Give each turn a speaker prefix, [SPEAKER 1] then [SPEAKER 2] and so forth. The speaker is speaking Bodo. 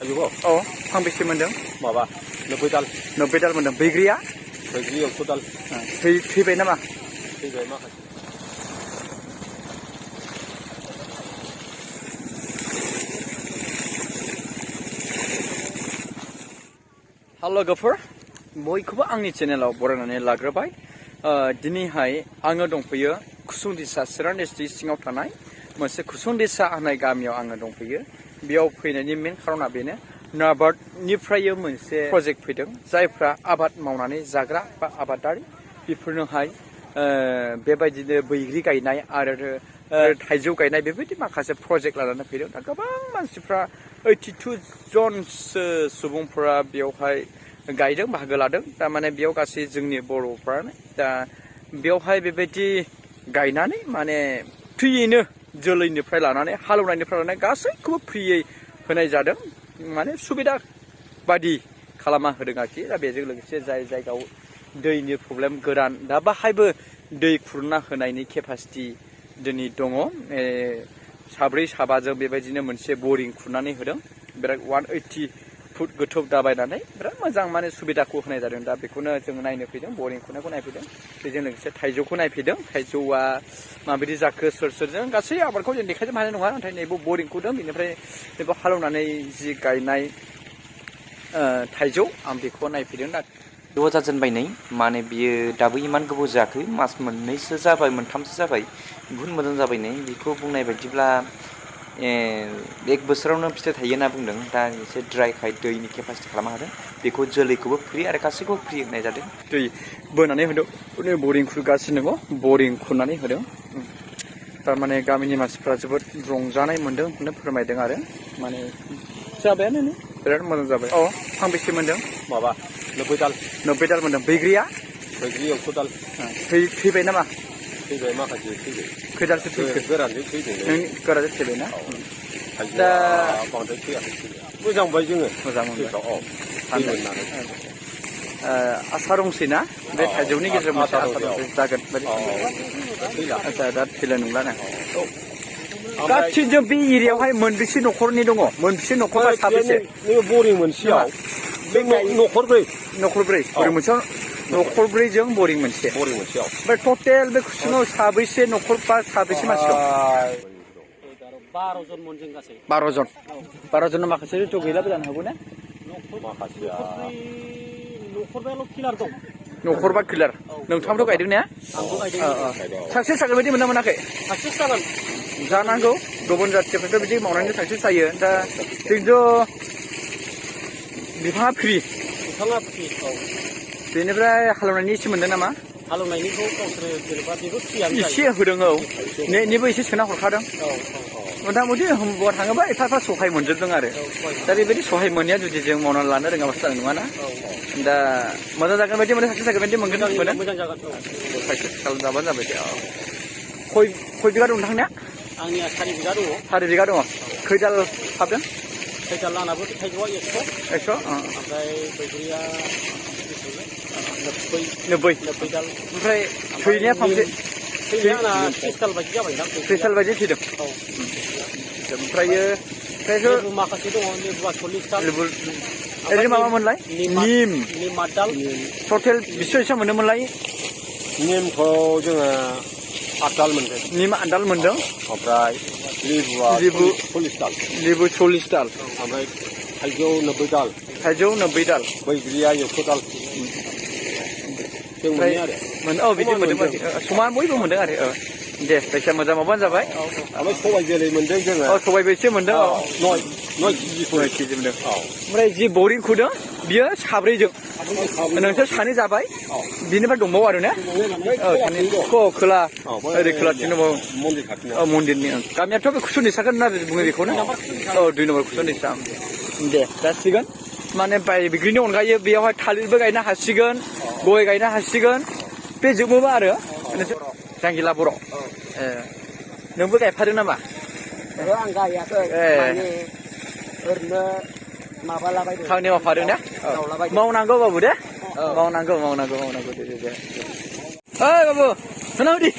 [SPEAKER 1] थाइजौखौ
[SPEAKER 2] फांबेसे मोनदों?
[SPEAKER 1] माबा 90 दाल
[SPEAKER 2] 90 दाल मोनदों। बैग्रिया
[SPEAKER 1] 100 दाल
[SPEAKER 2] थैबाय नामा?
[SPEAKER 1] थैबाय माखासे।
[SPEAKER 2] हेल' लोगोफोर, बयखौबो आंनि चेनेलाव बरायनानै लाग्रोबाय। दिनैहाय आङो दंफैयो कुसुंदिसा चिरां डिस्ट्रिक्ट सिङाव थानाय मोनसे कुसुंदिसा होननाय गामियाव आङो दंफैयो। बेयाव फैनायनि मेन खारना बेनो, नाबार्डनिफ्राय मोनसे प्रजेक्ट फैदों। जायफ्रा आबाद मावनानै जाग्रा बा आबादारि बेफोरनोहाय बेबायदिनो बैग्रि गायनाय आरो थाइजौ गायनाय बेबायदि माखासे प्रजेक्ट लानानै फैदों। दा गोबां मानसिफ्रा 82 जनसो सुबुंफोरा बेयावहाय गायदों, बाहागो लादों। थारमाने बेयाव गासै जोंनि बर'फ्रानो। दा बेयावहाय बेबायदि गायनानै माने फ्रियैनो जोलैनिफ्राय लानानै हालेवनायनिफ्राय लानानै गासैखौबो फ्रियै होनाय जादों। माने सुबिदा बादि खालामना होदों आरोखि। दा बेजों लोगोसे जाय जायगायाव दैनि प्रब्लेम गोरान, दा बाहायबो दै खुरना होनायनि केपासिटि दिनै दङ। साब्रै साबाजों बेबायदिनो मोनसे बरिं खुरनानै होदों। बिराद 180 फुट गोथौ दाबायनानै बिराद मोजां माने सुबिदाखौ होनाय जादों। दा बेखौनो जों नायनो फैदों, बरिं खुरनायखौ नायफैदों। बेजों लोगोसे थाइजौखौ नायफैदों। थाइजौआ माबायदि जाखो, सोर गासै आबादखौ जों देखायजोबनो हानाय नङा। नाथाय नैबे बरिंखौ दं, बेनिफ्राय बेखौ हालेवनानै जि गायनाय थाइजौ, आं बेखौ नायफैदों। दा
[SPEAKER 3] ज' जाजेनबाय माने बियो दाबो इमान गोबाव जायाखै, मास मोननैसो जाबाय, मोनथामसो जाबाय। बुहुत मोजां जाबाय बेखौ बुंनाय बायदिब्ला 1 बोसोरावनो फिथाइ थायो होनना बुंदों। दा एसे ड्राइखाय दैनि केपासिटि खालामनो हादों। बेखौ जोलैखौबो फ्रि आरो गासैखौबो फ्रि होनाय जादों।
[SPEAKER 2] दै बोनानै होदों, बरिं खुरगासिनो दङ, बरिं खुरनानै होदों। थारमाने गामिनि मानसिफ्रा जोबोद रंजानाय मोन्दों होनना फोरमायदों आरो माने जाबायानो बिराद मोजां जाबाय। फांबेसे मोनदों?
[SPEAKER 1] माबा 90 दाल
[SPEAKER 2] 90 दाल मोनदों। बैग्रिया
[SPEAKER 1] 100 दाल
[SPEAKER 2] थैबाय नामा?
[SPEAKER 1] थैबाय माखासे थैबाय।
[SPEAKER 2] खैदालसो थैखो?
[SPEAKER 1] गोरानजों थैदों।
[SPEAKER 2] नों गोरानजों थैबायना?
[SPEAKER 1] दा बांद्राय थैयाखै। मोजां मोनबाय जोङो।
[SPEAKER 2] मोजां मोनबाय।
[SPEAKER 1] थैनानै
[SPEAKER 2] आसा दंसै ना बे थाइजौनि गेजेराव मोनसे आसा दंसै जागोन बायदि। आच्छा, दा थैला नंला ना? गासैजों बे एरियायावहाय मोनबेसे न'खरनि दङ? मोनबेसे न'खरा साबेसे?
[SPEAKER 1] बरिं मोनसेयाव बे न'खरब्रै।
[SPEAKER 2] बरिं मोनसेयाव न'खरब्रैजों बरिं मोनसे।
[SPEAKER 1] मोनसेयाव
[SPEAKER 2] ओमफ्राय टटेल बे कुसुङाव साबैसे न'खर बा साबैसे मानसि दं?
[SPEAKER 4] 12 जन मोनजों गासै।
[SPEAKER 2] 12 जन। 12 जन माखासेथ' गैलाबो जानो हागौ ना?
[SPEAKER 1] माखासेया
[SPEAKER 4] न'खरबाल' किलार दं।
[SPEAKER 2] न'खरबा किलार। नोंथाङाबोथ' गायदों ने?
[SPEAKER 4] आंबो गायदों।
[SPEAKER 2] साक्सेस जागोन बायदि मोनदों मोनाखै?
[SPEAKER 4] साक्सेस जागोन।
[SPEAKER 2] जानांगौ। गुबुन जाथिफ्राथ' बिदि मावनानै साक्सेस जायो। दा जोंथ' बिफाङा फ्रि। बेनिफ्राय हालेवनायनि एसे मोनदों नामा?
[SPEAKER 4] हालेवनायनिखौ गावसोरो जेनेबा बेबो फ्रियानो
[SPEAKER 2] एसे होदों। नेटनिबो एसे सोना हरखादों। मथा मथि बुंनो थाङोबा एफा सहाय मोनजोबदों आरो। दा बेबायदि सहाय मोननाया जुदि जों मावनानै लानो रोङाबासो जानाय नङाना? दा मोजां जागोन बायदि मोनो, साक्सेस जागोन बायदि मोनगोन।
[SPEAKER 4] मोजां जागोन।
[SPEAKER 2] साक्सेस खालामजाबानो जाबाय दे। खय बिगा दं नोंथांनिया?
[SPEAKER 4] आंनिया 4 बिगा दङ।
[SPEAKER 2] 4 बिगा दङ। खैदाल हाबदों?
[SPEAKER 4] खैदाल आंनाबो थाइजौआ 100। ओमफ्राय बैग्रिया 90 दाल।
[SPEAKER 2] ओमफ्राय थैनाया फांसे?
[SPEAKER 4] थैनाया आंना 30 दाल बायदि जाबाय ना?
[SPEAKER 2] 30 दाल बायदि थैदों। ओमफ्रायो
[SPEAKER 4] माखासे दङ। लेबुआ 40 दाल।
[SPEAKER 2] ओरैनो माबामोनलाय? निम
[SPEAKER 4] 8 दाल।
[SPEAKER 2] टटेल बेसेबां मोनदोंमोनलाय?
[SPEAKER 1] निमखौ जोङो 8 दाल मोनदों।
[SPEAKER 2] निम 8 दाल मोनदों।
[SPEAKER 1] ओमफ्राय लेबुआ 40 दाल।
[SPEAKER 2] लेबु 40 दाल।
[SPEAKER 1] ओमफ्राय थाइजौ 90 दाल।
[SPEAKER 2] थाइजौ 90 दाल।
[SPEAKER 1] बैग्रिया 100 दाल। जों मोनो आरो।
[SPEAKER 2] बिदि मोनदों। समान बयबो मोनदों आरो। दे जायखिया मोजां माबानो जाबाय।
[SPEAKER 1] ओमफ्राय सबाइ जोलै मोनदों जोङो।
[SPEAKER 2] सबाइबो एसे मोनदों।
[SPEAKER 1] 9 केजि
[SPEAKER 2] मोनदों। ओमफ्राय जि बरिं खुदों बियो साब्रैजों। नोंसोर सानै जाबाय। बिनिफ्राय दंबावो आरो ने? खोला ओरै खोलाथिं दंबावो। मन्दिरनि। गामियाथ' बे कुसुंदिसाखौनो होनना बुङो बेखौनो। 2 नम्बर कुसुंदिसा। दे जासिगोन। माने बैग्रिनि अनगायै बेयावहाय थालिरबो गायनो हासिगोन, गय गायनो हासिगोन। बे जोबोबा आरो जांगिला बर'। नोंबो गायफादों नामा?
[SPEAKER 4] आं गायाखै। ओरैनो माबालाबायदों।
[SPEAKER 2] खामानि मावफादों ना? मावनांगौ बाबु दे। मावनांगौ दे। ओइ बाबु, सोनाव दि।